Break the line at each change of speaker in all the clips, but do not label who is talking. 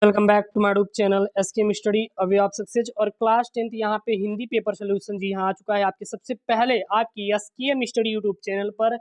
Welcome back to my YouTube channel SKM study away of success. और class 10th यहाँ पे Hindi paper solution जी यहाँ आ चुका है आपके सबसे पहले आपकी एसकेएम स्टडी यूट्यूब चैनल पर।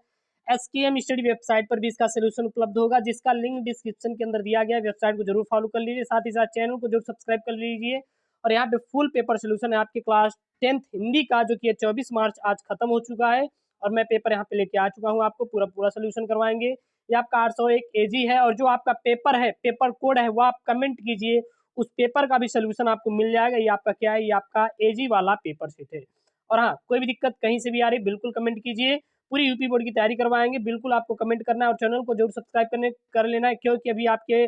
एसकेएम स्टडी वेबसाइट पर भी इसका सोल्यूशन उपलब्ध होगा, जिसका लिंक डिस्क्रिप्शन के अंदर दिया गया है। वेबसाइट को जरूर फॉलो कर लीजिए, साथ ही साथ चैनल को जरूर सब्सक्राइब कर लीजिए। और यहाँ पे फुल पेपर सोल्यूशन है आपके क्लास 10th हिंदी का, जो कि 24 मार्च आज खत्म हो चुका है। और मैं पेपर यहाँ पे लेके आ चुका हूँ, आपको पूरा सोल्यूशन करवाएंगे। ये आपका 801 एजी है, और जो आपका पेपर है, पेपर कोड है, वो आप कमेंट कीजिए, उस पेपर का भी सोल्यूशन आपको मिल जाएगा। ये आपका क्या है, ये आपका एजी वाला पेपर सेट है। और हाँ, कोई भी दिक्कत कहीं से भी आ रही बिल्कुल कमेंट कीजिए, पूरी यूपी बोर्ड की तैयारी करवाएंगे। बिल्कुल आपको कमेंट करना है और चैनल को जरूर सब्सक्राइब कर लेना है, क्योंकि अभी आपके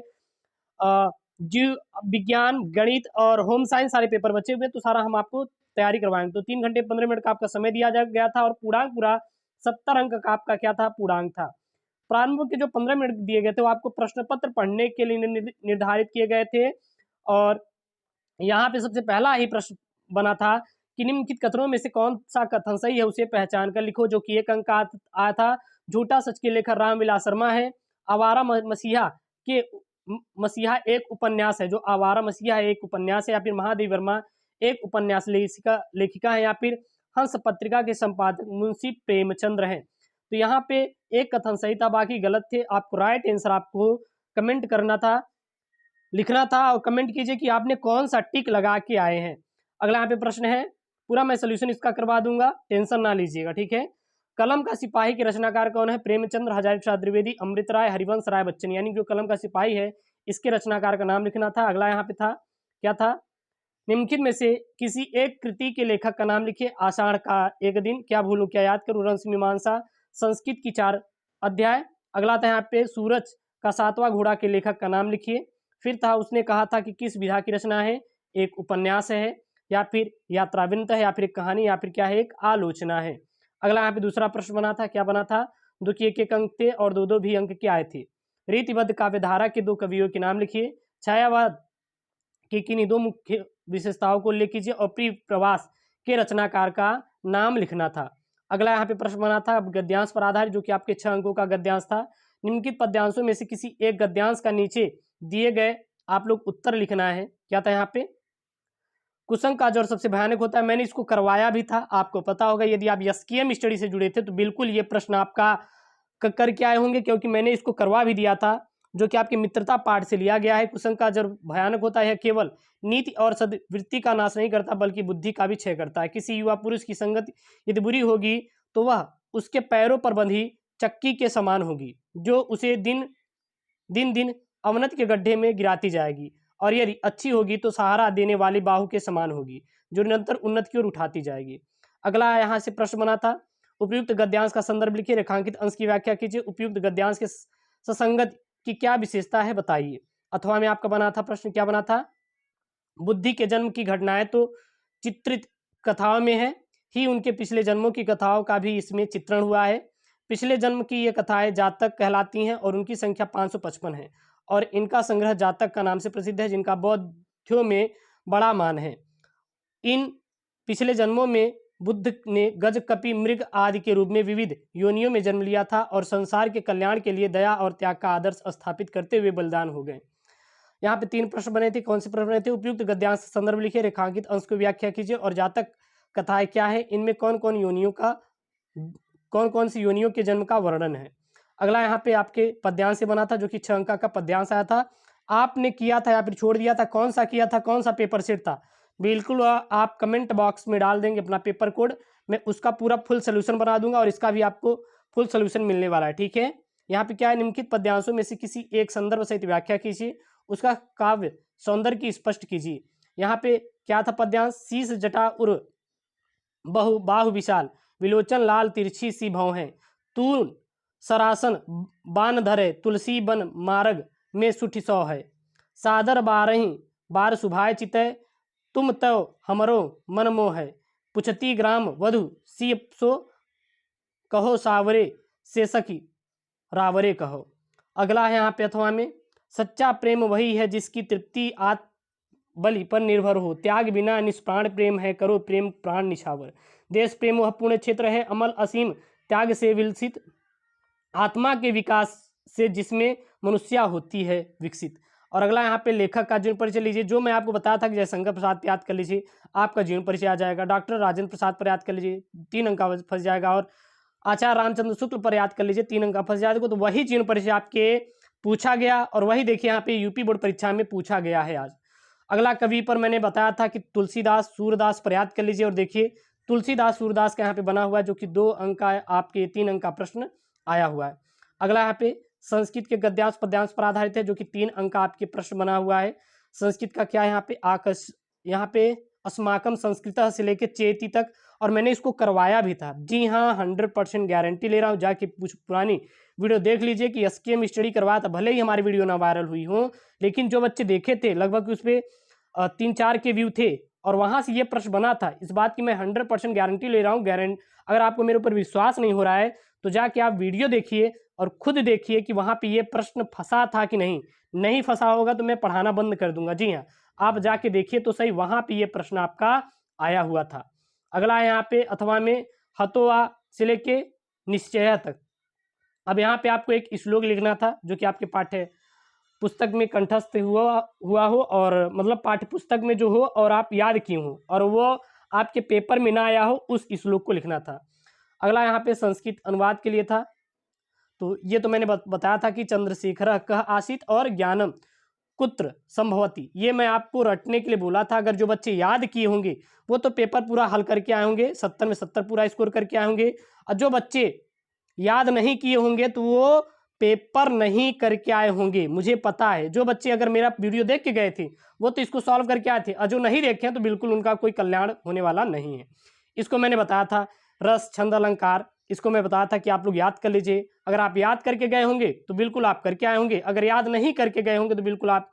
जीव विज्ञान, गणित और होम साइंस सारे पेपर बचे हुए, तो सारा हम आपको तैयारी करवाएंगे। तो 3 घंटे 15 मिनट का आपका समय दिया गया था, और पूर्णांक पूरा 70 अंक का आपका क्या था, पूर्णांक था। प्रारंभ के जो 15 मिनट दिए गए थे वो आपको प्रश्न पत्र पढ़ने के लिए निर्धारित किए गए थे। और यहाँ पे सबसे पहला ही प्रश्न बना था कि निम्नलिखित कथनों में से कौन सा कथन सही है, उसे पहचान कर लिखो, जो कि 1 अंक का आया था। झूठा सच के लेखक रामविलास शर्मा है। आवारा मसीहा के मसीहा एक उपन्यास है, जो आवारा मसीहा एक उपन्यास है। या फिर महादेवी वर्मा एक उपन्यास लेखिका है। या फिर हंस पत्रिका के संपादक मुंशी प्रेमचंद्र हैं। तो यहाँ पे एक कथन सही था, बाकी गलत थे। आपको राइट आंसर आपको कमेंट करना था, लिखना था, और कमेंट कीजिए कि आपने कौन सा टिक लगा के आए हैं। अगला यहाँ पे प्रश्न है, पूरा मैं सोल्यूशन इसका करवा दूंगा, टेंशन ना लीजिएगा, ठीक है। कलम का सिपाही के रचनाकार कौन है? प्रेमचंद्र, हजारी प्रसाद द्विवेदी, अमृत राय, हरिवंश राय बच्चन। यानी जो कलम का सिपाही है, इसके रचनाकार का नाम लिखना था। अगला यहाँ पे था, क्या था? निम्नलिखित में से किसी एक कृति के लेखक का नाम लिखिए। आषाढ़ का एक दिन, क्या भूलूं क्या याद करूं, रंस मीमांसा, संस्कृत की 4 अध्याय। अगला था यहाँ पे सूरज का 7वां घोड़ा के लेखक का नाम लिखिए। फिर था, उसने कहा था कि किस विधा की रचना है, एक उपन्यास है, या फिर यात्रावृत्त है, या फिर एक कहानी, या फिर क्या है, एक आलोचना है। अगला यहाँ पे दूसरा प्रश्न बना था, क्या बना था? दो की एक अंक थे और दो भी अंक के आए थे। रीतिबद्ध काव्यधारा के 2 कवियों के नाम लिखिए। छायावाद की किन्हीं 2 मुख्य विशेषताओं को उल्लेख कीजिए, और प्रिय प्रवास के रचनाकार का नाम लिखना था। अगला यहाँ पे प्रश्न बना था गद्यांश पर आधारित, जो कि आपके 6 अंकों का गद्यांश था। निम्नलिखित पद्यांशों में से किसी एक गद्यांश का नीचे दिए गए आप लोग उत्तर लिखना है। क्या था यहाँ पे? कुसंग का ज्वर सबसे भयानक होता है। मैंने इसको करवाया भी था, आपको पता होगा, यदि आप एसकेएम स्टडी से जुड़े थे तो बिल्कुल ये प्रश्न आपका करके आए होंगे, क्योंकि मैंने इसको करवा भी दिया था, जो कि आपके मित्रता पाठ से लिया गया है। कुसंग का ज्वर भयानक होता है, केवल नीति और सद्वृत्ति का नाश नहीं करता, बल्कि बुद्धि का भी क्षय करता है। किसी युवा पुरुष की संगत यदि बुरी होगी, तो वह उसके पैरों पर बंधी चक्की के समान होगी, जो उसे दिन दिन दिन अवनति के गड्ढे में गिराती जाएगी। और यदि अच्छी होगी तो सहारा देने वाली बाहु के समान होगी, जो निरंतर उन्नति की ओर उठाती जाएगी। अगला यहाँ से प्रश्न बना था, उपयुक्त गद्यांश का संदर्भ लिखिए, रेखांकित अंश की व्याख्या कीजिए। उपयुक्त गद्यांश के ससंगत की क्या विशेषता है, बताइए। अथवा में आपका बना था प्रश्न, क्या बना था? बुद्धि के जन्म की घटनाएं तो चित्रित कथाओं में है ही, उनके पिछले जन्मों की कथाओं का भी इसमें चित्रण हुआ है। पिछले जन्म की ये कथाएं जातक कहलाती हैं, और उनकी संख्या 555 है, और इनका संग्रह जातक का नाम से प्रसिद्ध है, जिनका बौद्धों में बड़ा मान है। इन पिछले जन्मों में बुद्ध ने गज, कपि, मृग आदि के रूप में विविध योनियों में जन्म लिया था, और संसार के कल्याण के लिए दया और त्याग का आदर्श स्थापित करते हुए बलिदान हो गए। यहाँ पे 3 प्रश्न बने थे, कौन से प्रश्न बने थे? उपयुक्त गद्यांश संदर्भ लिखिए, रेखांकित अंश की व्याख्या कीजिए, और जातक कथाएं क्या है, इनमें कौन कौन सी योनियों के जन्म का वर्णन है। अगला यहाँ पे आपके पद्यांश से बना था, जो कि 6 अंक का पद्यांश आया था। आपने किया था या फिर छोड़ दिया था, कौन सा किया था, कौन सा पेपर सेट था? बिल्कुल आप कमेंट बॉक्स में डाल देंगे अपना पेपर कोड, मैं उसका पूरा फुल सोल्यूशन बना दूंगा, और इसका भी आपको फुल सोल्यूशन मिलने वाला है, ठीक है। यहाँ पे क्या है, निम्नलिखित पद्यांशों में से किसी एक संदर्भ सहित व्याख्या कीजिए, उसका काव्य सौंदर्य की स्पष्ट कीजिए। यहाँ पे क्या था पद्यांश? शीश जटा उर बाहु विशाल, विलोचन लाल तिरछी सी भौं है, तूल सरासन बान धरे, तुलसी बन मार्ग में सुठी सौ है, सादर बारही बार सुभाय चितय, तुम तो हमरो मन मोह है, पुछती ग्राम वधु सी सो, कहो सावरे से सखी रावरे कहो। अगला है यहाँ पे अथवा में, सच्चा प्रेम वही है जिसकी तृप्ति आत्म बलि पर निर्भर हो, त्याग बिना निष्प्राण प्रेम है, करो प्रेम प्राण निछावर, देश प्रेम वह पूर्ण क्षेत्र है, अमल असीम त्याग से विलसित, आत्मा के विकास से जिसमें मनुष्या होती है विकसित। और अगला यहाँ पे लेखक का जीवन परिचय लीजिए। जो मैं आपको बताया था कि जयशंकर प्रसाद पे याद कर लीजिए, आपका जीवन परिचय आ जाएगा। डॉक्टर राजेंद्र प्रसाद पर याद कर लीजिए, 3 अंक का फंस जाएगा। और आचार्य रामचंद्र शुक्ल पर याद कर लीजिए, 3 अंक का फंस जाएगा। तो वही जीवन परिचय आपके पूछा गया और वही देखिए यहाँ पे यूपी बोर्ड परीक्षा में पूछा गया है आज। अगला कवि पर मैंने बताया था कि तुलसीदास सूरदास पर याद कर लीजिए। और देखिए तुलसीदास सूरदास का यहाँ पे बना हुआ है, जो कि 2 अंक का आपके 3 अंक का प्रश्न आया हुआ है। अगला यहाँ पे संस्कृत के गद्यांश पद्यांश पर आधारित है, जो कि 3 अंक का आपके प्रश्न बना हुआ है। संस्कृत का क्या है यहाँ पे यहाँ पे अस्माकम संस्कृत से लेके चेती तक, और मैंने इसको करवाया भी था। जी हाँ, 100% गारंटी ले रहा हूँ। जाके पुरानी वीडियो देख लीजिए कि एसकेएम स्टडी करवाया था। भले ही हमारी वीडियो ना वायरल हुई हो, लेकिन जो बच्चे देखे थे लगभग उस पर 3-4 के व्यू थे और वहां से ये प्रश्न बना था। इस बात की मैं 100% गारंटी ले रहा हूँ। अगर आपको मेरे ऊपर विश्वास नहीं हो रहा है तो जाके आप वीडियो देखिए और खुद देखिए कि वहां पे ये प्रश्न फंसा था कि नहीं फंसा होगा तो मैं पढ़ाना बंद कर दूंगा। जी हाँ, आप जाके देखिए तो सही, वहां पे ये प्रश्न आपका आया हुआ था। अगला यहाँ पे अथवा में हतोआ से लेके निश्चय तक। अब यहाँ पे आपको एक श्लोक लिखना था जो कि आपके पाठ्य पुस्तक में कंठस्थ हुआ हो, और मतलब पाठ्य पुस्तक में जो हो और आप याद किए हो और वो आपके पेपर में ना आया हो, उस श्लोक को लिखना था। अगला यहाँ पे संस्कृत अनुवाद के लिए था। तो ये तो मैंने बताया था कि चंद्रशेखर कह आसित और ज्ञानम कुत्र संभवती, ये मैं आपको रटने के लिए बोला था। अगर जो बच्चे याद किए होंगे वो तो पेपर पूरा हल करके आए होंगे, 70 में 70 पूरा स्कोर करके आए होंगे। और जो बच्चे याद नहीं किए होंगे तो वो पेपर नहीं करके आए होंगे, मुझे पता है। जो बच्चे अगर मेरा वीडियो देख के गए थे वो तो इसको सॉल्व करके आए थे, और जो नहीं देखे तो बिल्कुल उनका कोई कल्याण होने वाला नहीं है। इसको मैंने बताया था। रस छंद अलंकार, इसको मैं बताया था कि आप लोग याद कर लीजिए। अगर आप याद करके गए होंगे तो बिल्कुल आप करके आए होंगे, अगर याद नहीं करके गए होंगे तो बिल्कुल आप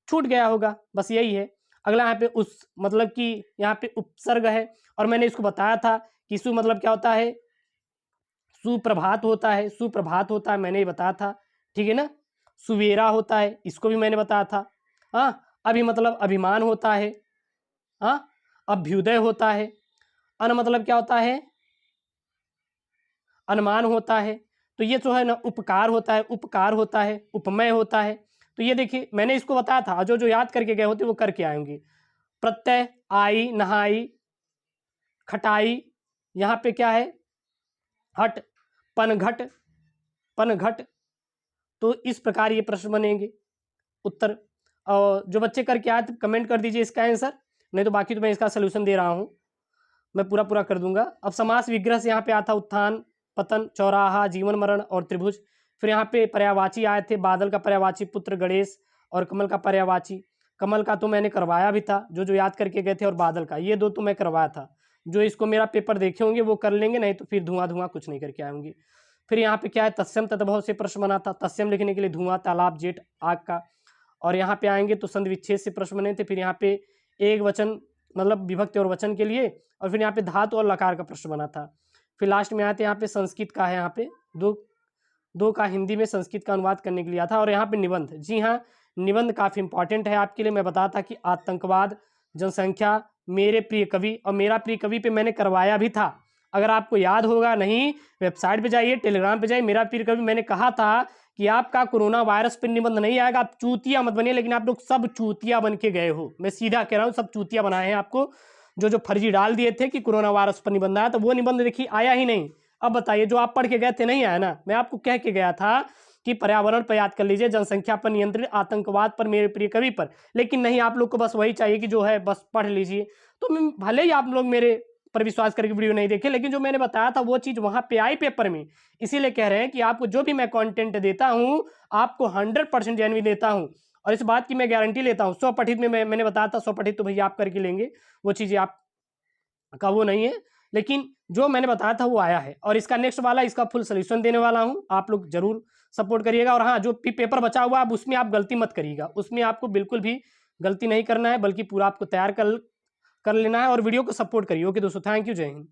छूट गया होगा, बस यही है। अगला यहाँ पे उस मतलब कि यहाँ पे उपसर्ग है, और मैंने इसको बताया था कि सु मतलब क्या होता है, सुप्रभात होता है, सुप्रभात होता है, मैंने ये बताया था। ठीक है ना। सुवेरा होता है, इसको भी मैंने बताया था। हाँ, अभी मतलब अभिमान होता है। हाँ, अभ्युदय होता है। अन मतलब क्या होता है, अनुमान होता है। तो ये जो है ना उपकार होता है, उपकार होता है, उपमय होता है। तो ये देखिए मैंने इसको बताया था, जो जो याद करके गए होते वो करके आएंगे। प्रत्यय, आई, नहाई, खटाई, यहाँ पे क्या है, हट, पनघट, पनघट। तो इस प्रकार ये प्रश्न बनेंगे उत्तर। और जो बच्चे करके आए तो कमेंट कर दीजिए इसका आंसर, नहीं तो बाकी तो मैं इसका सोल्यूशन दे रहा हूँ, मैं पूरा पूरा कर दूंगा। अब समास विग्रह से यहाँ पे आता उत्थान, पतन, चौराहा, जीवन मरण और त्रिभुज। फिर यहाँ पे पर्यायवाची आए थे, बादल का पर्यायवाची पुत्र गणेश, और कमल का पर्यायवाची। कमल का तो मैंने करवाया भी था, जो जो याद करके गए थे, और बादल का, ये 2 तो मैं करवाया था। जो इसको मेरा पेपर देखे होंगे वो कर लेंगे, नहीं तो फिर धुआं धुआं कुछ नहीं करके आएंगे। फिर यहाँ पे क्या है, तस्यम तद्भव से प्रश्न बना था। तस्यम लिखने के लिए धुआं, तालाब, जेठ, आग का। और यहाँ पे आएंगे तो संधि विच्छेद से प्रश्न बने थे। फिर यहाँ पे एक वचन मतलब विभक्ति और वचन के लिए, और फिर यहाँ पे धातु और लकार का प्रश्न बना था। फिर लास्ट में आते यहाँ पे संस्कृत का है, यहाँ पे दो का हिंदी में संस्कृत का अनुवाद करने के लिए था। और यहाँ पे निबंध, जी हाँ, निबंध काफी इंपॉर्टेंट है आपके लिए। मैं बताया था कि आतंकवाद, जनसंख्या, मेरे प्रिय कवि, और मेरा प्रिय कवि पे मैंने करवाया भी था। अगर आपको याद होगा, नहीं वेबसाइट पे जाइए, टेलीग्राम पे जाइए, मेरा प्रिय कवि मैंने कहा था कि आपका कोरोना वायरस पर निबंध नहीं आएगा, आप चूतिया मत बनिए। लेकिन आप लोग सब चूतिया बन के गए हो, मैं सीधा कह रहा हूँ, सब चूतिया बनाए हैं आपको। जो जो फर्जी डाल दिए थे कि कोरोना वायरस पर निबंध आया, तो वो निबंध देखिए आया ही नहीं। अब बताइए, जो आप पढ़ के गए थे नहीं आया ना। मैं आपको कह के गया था कि पर्यावरण पर याद कर लीजिए, जनसंख्या पर नियंत्रण, आतंकवाद पर, मेरे प्रिय कवि पर, लेकिन नहीं, आप लोग को बस वही चाहिए कि जो है बस पढ़ लीजिए। तो भले ही आप लोग मेरे पर विश्वास करके वीडियो नहीं देखे, लेकिन जो मैंने बताया था वो चीज वहां पे आई पेपर में। इसीलिए कह रहे हैं कि आपको जो भी मैं कंटेंट देता हूं, आपको 100% जेन्युइन देता हूं, और इस बात की मैं गारंटी लेता हूं। 100 पठित में मैंने बताया था, 100 पठित तो भैया आप करके लेंगे, वो चीजें आप का वो नहीं है, लेकिन जो मैंने बताया था वो आया है। और इसका नेक्स्ट वाला, इसका फुल सोल्यूशन देने वाला हूं, आप लोग जरूर सपोर्ट करिएगा। और हाँ, जो पेपर बचा हुआ है उसमें आप गलती मत करिएगा, उसमें आपको बिल्कुल भी गलती नहीं करना है, बल्कि पूरा आपको तैयार कर लेना है। और वीडियो को सपोर्ट करिए। ओके दोस्तों, थैंक यू, जय हिंद।